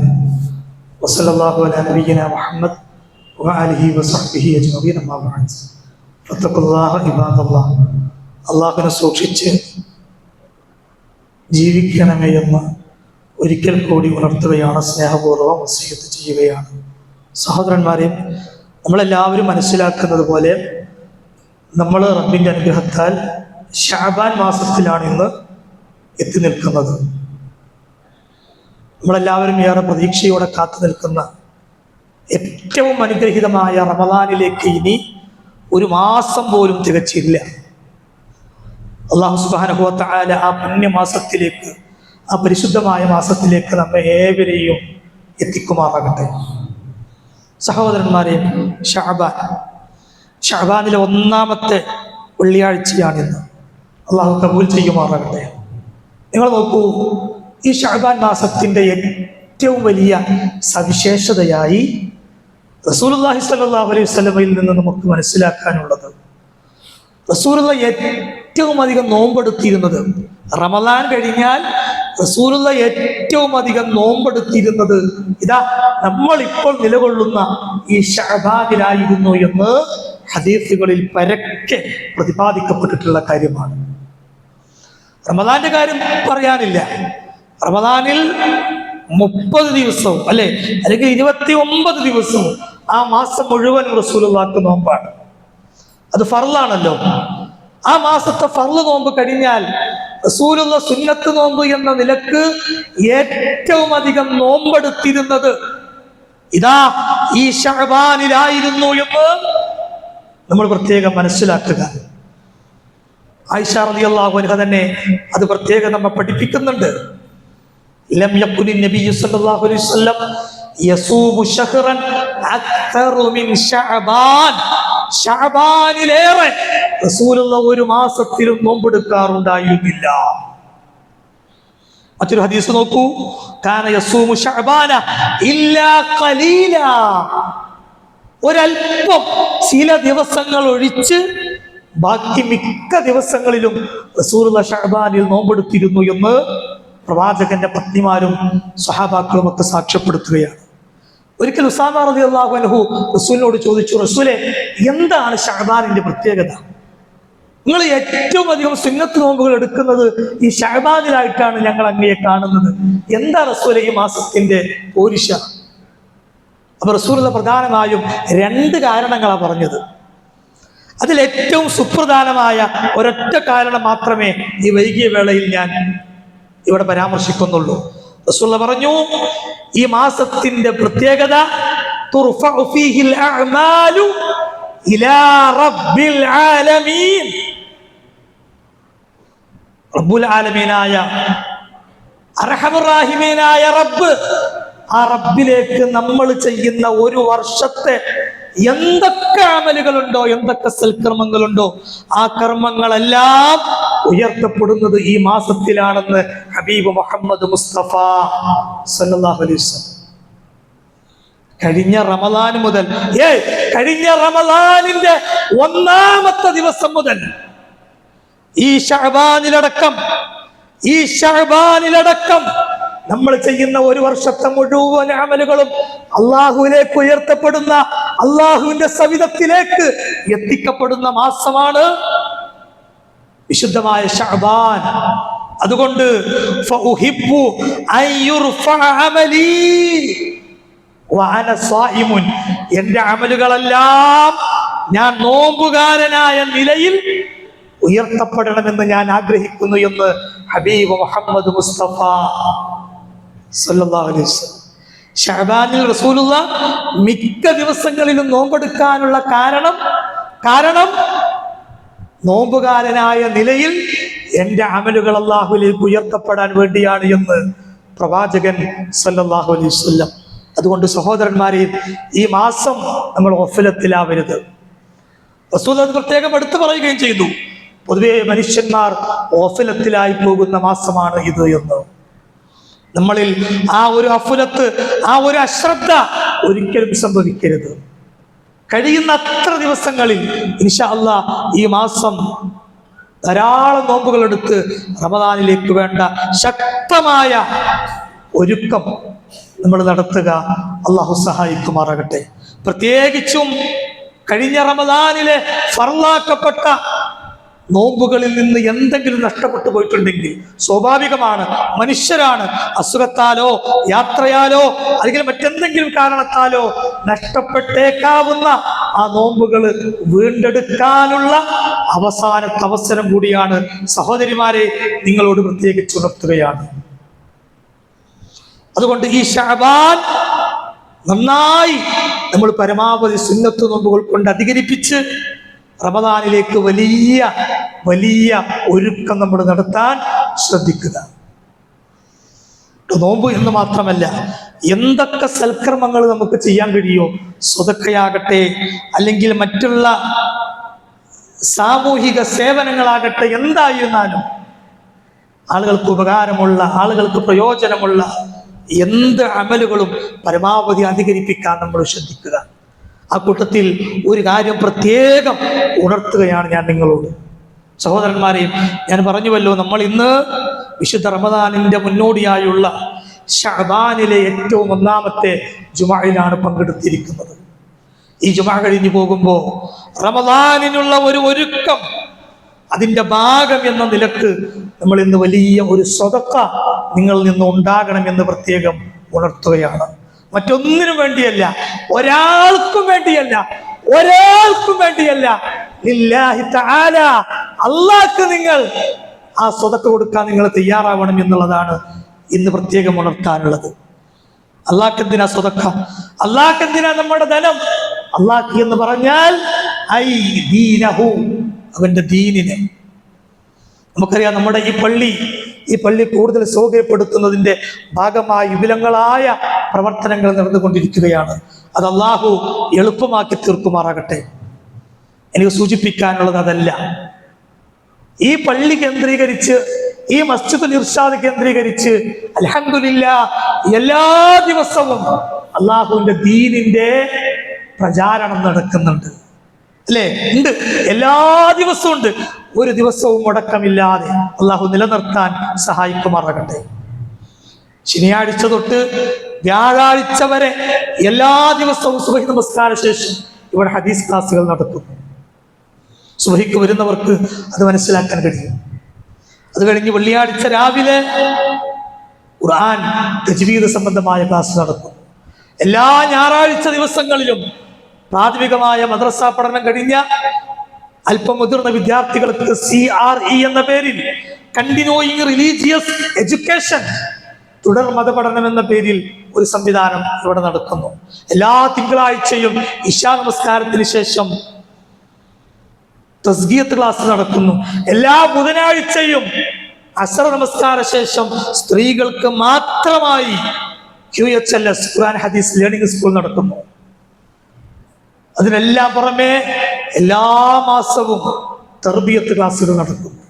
വസല്ലല്ലാഹു അലാ നബിയിനാ മുഹമ്മദ് വആലിഹി വസഹ്ബിഹി അജ്മഈൻ. അമ്മാ ബഅദ്. ഫത്തഖുല്ലാഹ ഇബാദല്ലാഹ്. അല്ലാഹുവിനെ സൂക്ഷിച്ച് ജീവിക്കണമേ എന്ന് ഒരിക്കൽ കൂടി ഉണർത്തുകയാണ്, സ്നേഹപൂർവ്വം വസിയ്യത്ത് ചെയ്യുകയാണ്. സഹോദരന്മാരെ, നമ്മളെല്ലാവരും മനസ്സിലാക്കുന്നത് പോലെ നമ്മൾ റബ്ബിൻ്റെ അനുഗ്രഹത്താൽ ശഅബാൻ മാസത്തിലാണ് ഇന്ന് എത്തി നിൽക്കുന്നത്. നമ്മളെല്ലാവരും ഏറെ പ്രതീക്ഷയോടെ കാത്തു നിൽക്കുന്ന ഏറ്റവും അനുഗ്രഹീതമായ റമദാനിലേക്ക് ഇനി ഒരു മാസം പോലും തികച്ചില്ല. അല്ലാഹു സുബ്ഹാനഹു വ തആല ആ പുണ്യമാസത്തിലേക്ക്, ആ പരിശുദ്ധമായ മാസത്തിലേക്ക് നമ്മെ ഏവരെയും എത്തിക്കുമാറാകട്ടെ. സഹോദരന്മാരെ, ഷഅബാനിലെ ഒന്നാമത്തെ വെള്ളിയാഴ്ചയാണിന്ന്. അള്ളാഹു കബൂൽ ചെയ്യുമാറാകട്ടെ. നിങ്ങൾ നോക്കൂ, ഈ ഷഅബാൻ മാസത്തിൻ്റെ ഏറ്റവും വലിയ സവിശേഷതയായി റസൂലുള്ളാഹി സ്വല്ലല്ലാഹു അലൈഹി വസല്ലമയിൽ നിന്ന് നമുക്ക് മനസ്സിലാക്കാനുള്ളത്, റസൂലുള്ള ഏറ്റവും അധികം നോമ്പെടുത്തിരുന്നത്, റമദാൻ കഴിഞ്ഞാൽ റസൂലുള്ള ഏറ്റവും അധികം നോമ്പെടുത്തിരുന്നത് ഇതാ നമ്മളിപ്പോൾ നിലകൊള്ളുന്ന ഈ ശഅബാനിലായിരുന്നു എന്ന് ഹദീസുകളിൽ പരക്കെ പ്രതിപാദിക്കപ്പെട്ടിട്ടുള്ള കാര്യമാണ്. റമദാന്റെ കാര്യം പറയാനില്ല. റമദാനിൽ 30 ദിവസവും അല്ലെങ്കിൽ 29 ദിവസവും ആ മാസം മുഴുവൻ റസൂലുള്ളാഹിക്ക് നോമ്പാണ്. അത് ഫർളാണല്ലോ. ആ മാസത്തെ ഫർള് നോമ്പ് കഴിഞ്ഞാൽ റസൂലുള്ള സുന്നത്ത് നോമ്പ് എന്ന നിലക്ക് ഏറ്റവും അധികം നോമ്പെടുത്തിരുന്നത് ഇതാ ഈ ശഅബാനിലായിരുന്നു എന്ന് നമ്മൾ പ്രത്യേകം മനസ്സിലാക്കുക. ആയിഷ റളിയല്ലാഹു അൻഹ തന്നെ അത് പ്രത്യേകം നമ്മെ പഠിപ്പിക്കുന്നുണ്ട്. ലം യകുനി നബിയ്യു സല്ലല്ലാഹു അലൈഹി വസല്ലം യസൂമു ശഹ്റൻ അക്തറു മിൻ ശഅബാൻ. ശഅബാനിലേറെ റസൂലുള്ള ഒരു മാസത്തിലും നോമ്പെടുക്കാറുണ്ടായിരുന്നില്ല. മറ്റൊരു ഹദീസ് നോക്കൂ, കാന യസൂമു ശഅബാന ഇല്ലാ ഖലീല. ഒരൽപ്പം ചില ദിവസങ്ങൾ ഒഴിച്ച് ബാക്കി മിക്ക ദിവസങ്ങളിലും റസൂലുള്ള ശഅബാനിൽ നോമ്പെടുത്തിരുന്നു എന്ന് പ്രവാചകന്റെ പത്നിമാരും സ്വഹാബാക്കളും ഒക്കെ സാക്ഷ്യപ്പെടുത്തുകയാണ്. ഒരിക്കൽ ഉസാമ റളിയല്ലാഹു അൻഹു റസൂലിനോട് ചോദിച്ചു, റസൂലെ, എന്താണ് ശഅബാനിന്റെ പ്രത്യേകത? നിങ്ങൾ ഏറ്റവും അധികം സുന്നത്ത് നോമ്പുകൾ എടുക്കുന്നത് ഈ ശഅബാനിലായിട്ടാണ് ഞങ്ങൾ അങ്ങയെ കാണുന്നത്. എന്താ റസൂലെ ഈ മാസത്തിന്റെ പോരിശ? അപ്പൊ റസൂലുള്ള പ്രധാനമായും 2 കാരണങ്ങളാണ് പറഞ്ഞത്. അതിൽ ഏറ്റവും സുപ്രധാനമായ ഒരൊറ്റ കാരണം മാത്രമേ ഈ വൈകിയ വേളയിൽ ഞാൻ ഇവിടെ പരാമർശിക്കുന്നുള്ളൂ. റസൂലുള്ള പറഞ്ഞു, ഈ മാസത്തിന്റെ പ്രത്യേകത തുർഫഉ ഫീഹിൽ അഅ്മാലു ഇലാ റബ്ബിൽ ആലമീൻ. റബ്ബുൽ ആലമീനായ അർഹമുർ റഹീമീനായ റബ്ബ്, ആ റബ്ബിലേക്ക് നമ്മൾ ചെയ്യുന്ന ഒരു വർഷത്തെ എന്തൊക്കെ അമലുകളുണ്ടോ, എന്തൊക്കെ സൽക്കർമ്മങ്ങളുണ്ടോ, ആ കർമ്മങ്ങളെല്ലാം ഉയർത്തപ്പെടുന്നത് ഈ മാസത്തിലാണെന്ന് ഹബീബ് മുഹമ്മദ് മുസ്തഫ സല്ലല്ലാഹു അലൈഹി വസല്ലം. കഴിഞ്ഞ റമദാൻ മുതൽ, കഴിഞ്ഞ റമദാനിന്റെ 1-ാമത്തെ ദിവസം മുതൽ ഈ ശഅബാനിലടക്കം നമ്മൾ ചെയ്യുന്ന ഒരു വർഷത്തെ മുഴുവൻ അമലുകളും അള്ളാഹുവിലേക്ക് ഉയർത്തപ്പെടുന്ന, അള്ളാഹുവിന്റെ സവിധത്തിലേക്ക് എത്തിക്കപ്പെടുന്ന മാസമാണ് വിശുദ്ധമായ ശഅബാൻ. അതുകൊണ്ട് ഫഉഹിബ്ബു അൻ യുർഫഅ അമലി വഅന സായിമുൻ. എൻ്റെ അമലുകളെല്ലാം ഞാൻ നോമ്പുകാരനായ നിലയിൽ ഉയർത്തപ്പെടണമെന്ന് ഞാൻ ആഗ്രഹിക്കുന്നു എന്ന് ഹബീബ് മുഹമ്മദ് മുസ്തഫ സല്ലല്ലാഹു അലൈഹി വസല്ലം. ശഅബാനിൽ റസൂലുള്ള മിക്ക ദിവസങ്ങളിലും നോമ്പെടുക്കാനുള്ള കാരണം നോമ്പുകാരനായ നിലയിൽ എൻ്റെ അമലുകൾ അല്ലാഹുവിലേക്ക് ഉയർത്തപ്പെടാൻ വേണ്ടിയാണ് എന്ന് പ്രവാചകൻ സല്ലല്ലാഹു അലൈഹി വസല്ലം. അതുകൊണ്ട് സഹോദരന്മാരെ, ഈ മാസം നമ്മൾ ഗഫലത്തിലാവരുത്. റസൂൽ അത് പ്രത്യേകം എടുത്തു പറയുകയും ചെയ്തു. പൊതുവെ മനുഷ്യന്മാർ ഗഫലത്തിലായി പോകുന്ന മാസമാണ് ഇത് എന്ന്. നമ്മളിൽ ആ ഒരു ഗഫലത്ത്, ആ ഒരു അശ്രദ്ധ ഒരിക്കലും സംഭവിക്കരുത്. കഴിയുന്ന അത്ര ദിവസങ്ങളിൽ ഇൻഷാ അല്ലാഹ് ഈ മാസം ധാരാളം നോമ്പുകൾ എടുത്ത് റമദാനിലേക്ക് വേണ്ട ശക്തമായ ഒരുക്കം നമ്മൾ നടത്തുക. അള്ളാഹു സഹായിക്കുമാറാകട്ടെ. പ്രത്യേകിച്ചും കഴിഞ്ഞ റമദാനിലെ ഫർളാക്കപ്പെട്ട നോമ്പുകളിൽ നിന്ന് എന്തെങ്കിലും നഷ്ടപ്പെട്ടു പോയിട്ടുണ്ടെങ്കിൽ സ്വാഭാവികമാണ്, മനുഷ്യരാണ്. അസുഖത്താലോ യാത്രയാലോ അല്ലെങ്കിൽ മറ്റെന്തെങ്കിലും കാരണത്താലോ നഷ്ടപ്പെട്ടേക്കാവുന്ന ആ നോമ്പുകൾ വീണ്ടെടുക്കാനുള്ള അവസാനത്തെ അവസരം കൂടിയാണ്. സഹോദരിമാരെ, നിങ്ങളോട് പ്രത്യേകിച്ച് ഉണർത്തുകയാണ്. അതുകൊണ്ട് ഈ ശഅബാൻ നന്നായി നമ്മൾ പരമാവധി സുന്നത്ത് നോമ്പുകൾ കൊണ്ട് അധികരിപ്പിച്ച് റമദാനിലേക്ക് വലിയ വലിയ ഒരുക്കം നമ്മൾ നടത്താൻ ശ്രദ്ധിക്കുക. നോമ്പ് എന്ന് മാത്രമല്ല, എന്തൊക്കെ സൽക്കർമ്മങ്ങൾ നമുക്ക് ചെയ്യാൻ കഴിയുമോ, സ്വതക്കയാകട്ടെ അല്ലെങ്കിൽ മറ്റുള്ള സാമൂഹിക സേവനങ്ങളാകട്ടെ, എന്തായിരുന്നാലും ആളുകൾക്ക് ഉപകാരമുള്ള, ആളുകൾക്ക് പ്രയോജനമുള്ള എന്ത് അമലുകളും പരമാവധി അധികരിപ്പിക്കാൻ നമ്മൾ ശ്രദ്ധിക്കുക. ആ കൂട്ടത്തിൽ ഒരു കാര്യം പ്രത്യേകം ഉണർത്തുകയാണ് ഞാൻ നിങ്ങളോട്. സഹോദരന്മാരെയും ഞാൻ പറഞ്ഞുവല്ലോ, നമ്മൾ ഇന്ന് വിശുദ്ധ റമദാനിന്റെ മുന്നോടിയായുള്ള ശഅബാനിലെ ഏറ്റവും ഒന്നാമത്തെ ജുമഅയിലാണ് പങ്കെടുത്തിരിക്കുന്നത്. ഈ ജുമഅ കഴിഞ്ഞു പോകുമ്പോൾ റമദാനിനുള്ള ഒരു ഒരുക്കം, അതിൻ്റെ ഭാഗം എന്ന നിലക്ക് നമ്മൾ ഇന്ന് വലിയ ഒരു സ്വതക്ക നിങ്ങളിൽ നിന്ന് ഉണ്ടാകണമെന്ന് പ്രത്യേകം ഉണർത്തുകയാണ്. മറ്റൊന്നിനും വേണ്ടിയല്ല, ഒരാൾക്കും വേണ്ടിയല്ല, ലില്ലാഹി തആല, അല്ലാഹ്ക്ക് നിങ്ങൾ ആ സ്വതക്ക കൊടുക്കാൻ നിങ്ങൾ തയ്യാറാവണം എന്നുള്ളതാണ് ഇന്ന് പ്രത്യേകം ഉണർത്താനുള്ളത്. അല്ലാഹ്ക്ക് എന്തിനാ സ്വതക്ക? അല്ലാഹ്ക്ക് എന്തിനാ നമ്മുടെ ധനം? അല്ലാഹ്ക്ക് എന്ന് പറഞ്ഞാൽ ഐ ദീനഹു, അവന്റെ ദീനിനെ. നമുക്കറിയാം, നമ്മുടെ ഈ പള്ളി കൂടുതൽ സൗകര്യപ്പെടുത്തുന്നതിന്റെ ഭാഗമായി വിപുലങ്ങളായ പ്രവർത്തനങ്ങൾ നടന്നുകൊണ്ടിരിക്കുകയാണ്. അത് അല്ലാഹു എളുപ്പമാക്കി തീർക്കുമാറാകട്ടെ. എനിക്ക് സൂചിപ്പിക്കാനുള്ളത് അതല്ല. ഈ പള്ളി കേന്ദ്രീകരിച്ച്, ഈ മസ്ജിദുൽ ഇർഷാദ് കേന്ദ്രീകരിച്ച് അൽഹംദുലില്ലാഹ് എല്ലാ ദിവസവും അല്ലാഹുവിന്റെ ദീനിന്റെ പ്രചാരണം നടക്കുന്നുണ്ട്, അല്ലേ? ഉണ്ട്, എല്ലാ ദിവസവും ഉണ്ട്. ഒരു ദിവസവും മുടക്കമില്ലാതെ അല്ലാഹു നിലനിർത്താൻ സഹായിക്കുമാറാകട്ടെ. ശനിയാഴ്ച തൊട്ട് വ്യാഴാഴ്ച വരെ എല്ലാ ദിവസവും സുബഹി നമസ്കാര ശേഷം ഇവിടെ ഹദീസ് ക്ലാസുകൾ നടക്കുന്നു. സുബഹിക്ക് വരുന്നവർക്ക് അത് മനസ്സിലാക്കാൻ കഴിയും. അത് കഴിഞ്ഞ് വെള്ളിയാഴ്ച രാവിലെ ഖുർആൻ തജ്വീദ് സംബന്ധമായ ക്ലാസ് നടക്കുന്നു. എല്ലാ ഞായറാഴ്ച ദിവസങ്ങളിലും പ്രാഥമികമായ മദ്രസ പഠനം കഴിഞ്ഞ അല്പം മുതിർന്ന വിദ്യാർത്ഥികൾക്ക് CRE എന്ന പേരിൽ കണ്ടിന്യൂയിങ് റിലീജിയസ് എഡ്യൂക്കേഷൻ, തുടർ മതപഠനം എന്ന പേരിൽ ഒരു സംവിധാനം ഇവിടെ നടക്കുന്നു. എല്ലാ തിങ്കളാഴ്ചയും ഇശാ നമസ്കാരത്തിന് ശേഷം തസ്ഗീയത്ത് ക്ലാസ് നടക്കുന്നു. എല്ലാ ബുധനാഴ്ചയും അസ്ർ നമസ്കാര ശേഷം സ്ത്രീകൾക്ക് മാത്രമായി QHLS, ഖുർആൻ ഹദീസ് ലേണിംഗ് സ്കൂൾ നടക്കുന്നു. അതിനെല്ലാം പുറമെ എല്ലാ മാസവും തർബിയത്ത് ക്ലാസ്സുകൾ നടക്കുന്നു.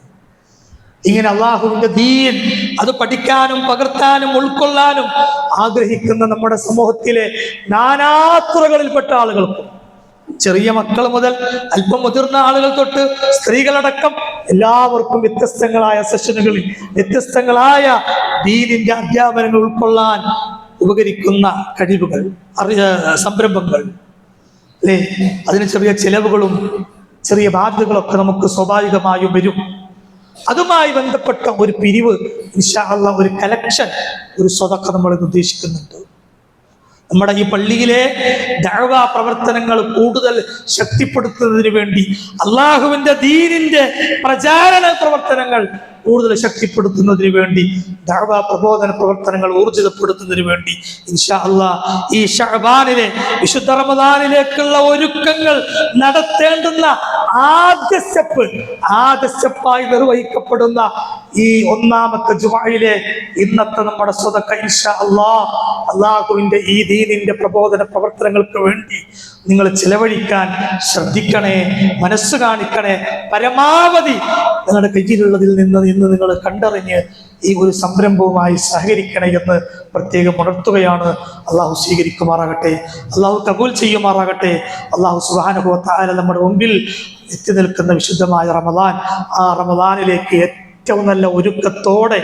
ഇങ്ങനെ അള്ളാഹുവിന്റെ ദീൻ അത് പഠിക്കാനും പകർത്താനും ഉൾക്കൊള്ളാനും ആഗ്രഹിക്കുന്ന നമ്മുടെ സമൂഹത്തിലെ നാനാതുറകളിൽപ്പെട്ട ആളുകൾക്കും, ചെറിയ മക്കൾ മുതൽ അല്പം മുതിർന്ന ആളുകൾ തൊട്ട് സ്ത്രീകളടക്കം എല്ലാവർക്കും വ്യത്യസ്തങ്ങളായ സെഷനുകളിൽ വ്യത്യസ്തങ്ങളായ ദീനിന്റെ അധ്യാപനങ്ങൾ ഉൾക്കൊള്ളാൻ ഉപകരിക്കുന്ന കഴിവുകൾ, സംരംഭങ്ങൾ, അല്ലേ? അതിന് ചെറിയ ചിലവുകളും ചെറിയ ബാധ്യതകളൊക്കെ നമുക്ക് സ്വാഭാവികമായും വരും. അതുമായി ബന്ധപ്പെട്ട ഒരു പിരിവ്, ഇൻഷാ അല്ലാഹ്, ഒരു കലക്ഷൻ, ഒരു സ്വതക്ക നമ്മൾ ഉദ്ദേശിക്കുന്നുണ്ട്. നമ്മുടെ ഈ പള്ളിയിലെ ദഅവ പ്രവർത്തനങ്ങൾ കൂടുതൽ ശക്തിപ്പെടുത്തുന്നതിന് വേണ്ടി, അള്ളാഹുവിന്റെ ദീനിന്റെ പ്രചാരണ പ്രവർത്തനങ്ങൾ കൂടുതൽ ശക്തിപ്പെടുത്തുന്നതിന് വേണ്ടി, ദഅവ പ്രബോധന പ്രവർത്തനങ്ങൾ ഊർജിതപ്പെടുത്തുന്നതിന് വേണ്ടി ഇൻഷാ അല്ലാഹ് ഈ ശഅബാനിലെ വിശുദ്ധ റമദാനിലേക്കുള്ള ഒരുക്കങ്ങൾ നടത്തേണ്ടുന്ന ആദ്യ സ്റ്റെപ്പായി നിർവഹിക്കപ്പെടുന്ന ഈ ഒന്നാമത്തെ ജുമഅയിലെ ഇന്നത്തെ നമ്മുടെ സ്വതക്ക ഇൻഷാ അല്ലാഹ് അള്ളാഹുവിന്റെ ഈ ദീനിന്റെ പ്രബോധന പ്രവർത്തനങ്ങൾക്ക് വേണ്ടി നിങ്ങൾ ചിലവഴിക്കാൻ ശ്രദ്ധിക്കണേ, മനസ്സ് കാണിക്കണേ. പരമാവധി നിങ്ങളുടെ കയ്യിലുള്ളതിൽ നിന്ന് നിങ്ങൾ കണ്ടറിഞ്ഞ് ഈ ഒരു സംരംഭവുമായി സഹകരിക്കണേ എന്ന് പ്രത്യേകം ഉണർത്തുകയാണ്. അള്ളാഹു സ്വീകരിക്കുമാറാകട്ടെ, അള്ളാഹു കബൂൽ ചെയ്യുമാറാകട്ടെ. അള്ളാഹു സുബ്ഹാനഹു വ തആല നമ്മുടെ മുമ്പിൽ എത്തി നിൽക്കുന്ന വിശുദ്ധമായ റമദാൻ, ആ റമദാനിലേക്ക് ഏറ്റവും നല്ല ഒരുക്കത്തോടെ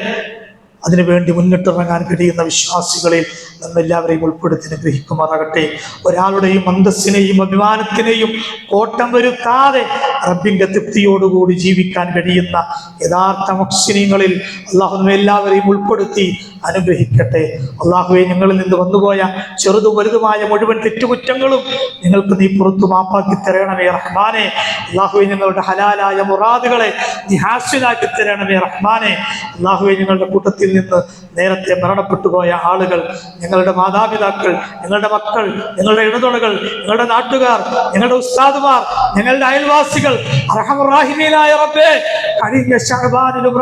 അതിനുവേണ്ടി മുന്നിട്ടിറങ്ങാൻ കഴിയുന്ന വിശ്വാസികളിൽ നമ്മെല്ലാവരെയും ഉൾപ്പെടുത്തി അനുഗ്രഹിക്കുമാറാകട്ടെ. ഒരാളുടെയും അന്തസ്സിനെയും അഭിമാനത്തിനെയും കോട്ടം വരുത്താതെ റബ്ബിന്റെ തൃപ്തിയോടുകൂടി ജീവിക്കാൻ കഴിയുന്ന യഥാർത്ഥ മുഹ്സിനീങ്ങളിൽ അള്ളാഹു നമ്മെ എല്ലാവരെയും ഉൾപ്പെടുത്തി അനുഗ്രഹിക്കട്ടെ. അള്ളാഹുവെ, ഞങ്ങളിൽ നിന്ന് വന്നുപോയ ചെറുതും വലുതുമായ മുഴുവൻ തെറ്റുകുറ്റങ്ങളും നിങ്ങൾക്ക് നീ പുറത്തു മാപ്പാക്കി തരണമേ റഹ്മാനെ. അള്ളാഹുവെ, ഞങ്ങളുടെ ഹലാലായ മുറാദുകളെ നീ ഹാസ്യനാക്കി തരണമേ റഹ്മാനെ. അള്ളാഹുവെ, ഞങ്ങളുടെ കൂട്ടത്തിൽ നിന്ന് നേരത്തെ മരണപ്പെട്ടുപോയ ആളുകൾ, ഞങ്ങളുടെ മാതാപിതാക്കൾ, ഞങ്ങളുടെ മക്കൾ, ഞങ്ങളുടെ ഇടതുണകൾ, ഞങ്ങളുടെ നാട്ടുകാർ, ഞങ്ങളുടെ ഉസ്താദുമാർ, ഞങ്ങളുടെ അയൽവാസികൾ, അർഹമർറാഹിമീനായ റബ്ബേ, കഴിഞ്ഞ ശഅബാനിലും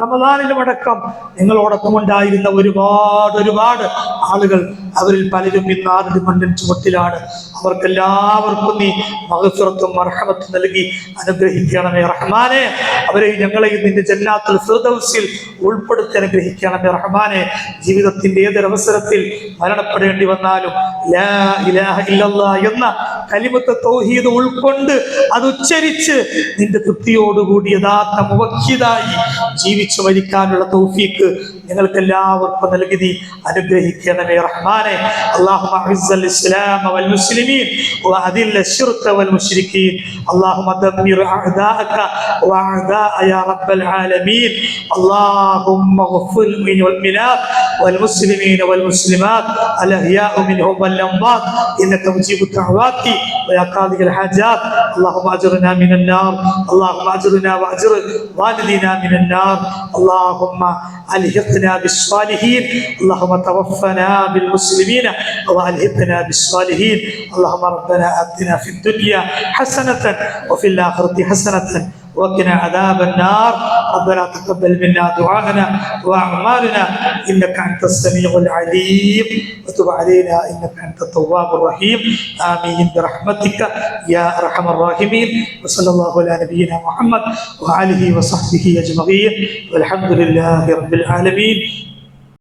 റമദാനിലും അടക്കം ഞങ്ങളോടൊപ്പം ഉണ്ടായിരുന്ന ഒരുപാട് ആളുകൾ, അവരിൽ പലരും ഇന്ന് ആരുടെ മണ്ണിൻ ചുവട്ടിലാണ്. അവർക്കെല്ലാവർക്കും നീ മഗ്ഫിറത്തും മർഹമത്തും നൽകി അനുഗ്രഹിക്കണമേ റഹ്മാനെ. അവരെയും ഞങ്ങളെയും നിന്റെ ജന്നാത്തുൽ ഫിർദൗസിൽ ഉൾപ്പെടുത്തി അനുഗ്രഹിക്കണമേ റഹ്മാനെ. ജീവിതത്തിന്റെ ഏതൊരവസരത്തിൽ മരണപ്പെടേണ്ടി വന്നാലും ലാ ഇലാഹ ഇല്ലല്ലാഹ് എന്ന കലിമത്ത് തൗഹീദ് ഉൾക്കൊണ്ട് അത് ഉച്ചരിച്ച് നിന്റെ തൃപ്തിയോടുകൂടി യഥാർത്ഥ മുവഖ്ഹിദായി ജീവിച്ചു മരിക്കാനുള്ള തൗഫീഖ് ഞങ്ങൾക്ക് എല്ലാവർക്കും നൽകി നീ അനുഗ്രഹിക്കണമേ റഹ്മാനെ. അല്ലാഹുമ്മ അഇസ്സൽ ഇസ്ലാമ വൽ മുസ്ലിമീൻ വഅദില്ല അശ്ശിർക വൽ മുശ്രികീൻ. അല്ലാഹുമ്മ ദമ്മിർ അഅദാഅക വഅഅദാഅ യാ റബ്ബൽ ആലമീൻ. അല്ലാഹുമ്മ ഗ്ഫിർ വൽ മിനാത് വൽ മുസ്ലിമീൻ വൽ മുസ്ലിമാത് അൽ അഹ്യാഉ മിൻഹും വൽ അംവാത് ഇന്നക മുജീബു ദഅവാതി വയാ ഖാദിൽ ഹാജാത്. അല്ലാഹുമ്മ അജ്റിനാ മിനൻ നാർ. അല്ലാഹുമ്മ അജ്റിനാ വഅജ്ർ വാലിദീനാ മിനൻ നാർ. അല്ലാഹുമ്മ ألحقنا بالصالحين. اللهم توفنا بالمسلمين وألحقنا بالصالحين. اللهم ربنا آتنا في الدنيا حسنة وفي الآخرة حسنة وقنا عذاب النار. ربنا تقبل منا دعاءنا وأعمالنا إنك أنت السميع العليم وتب علينا إنك أنت التواب الرحيم. آمين برحمتك يا أرحم الراحمين. وصلى الله على نبينا محمد وآله وصحبه أجمعين والحمد لله رب العالمين.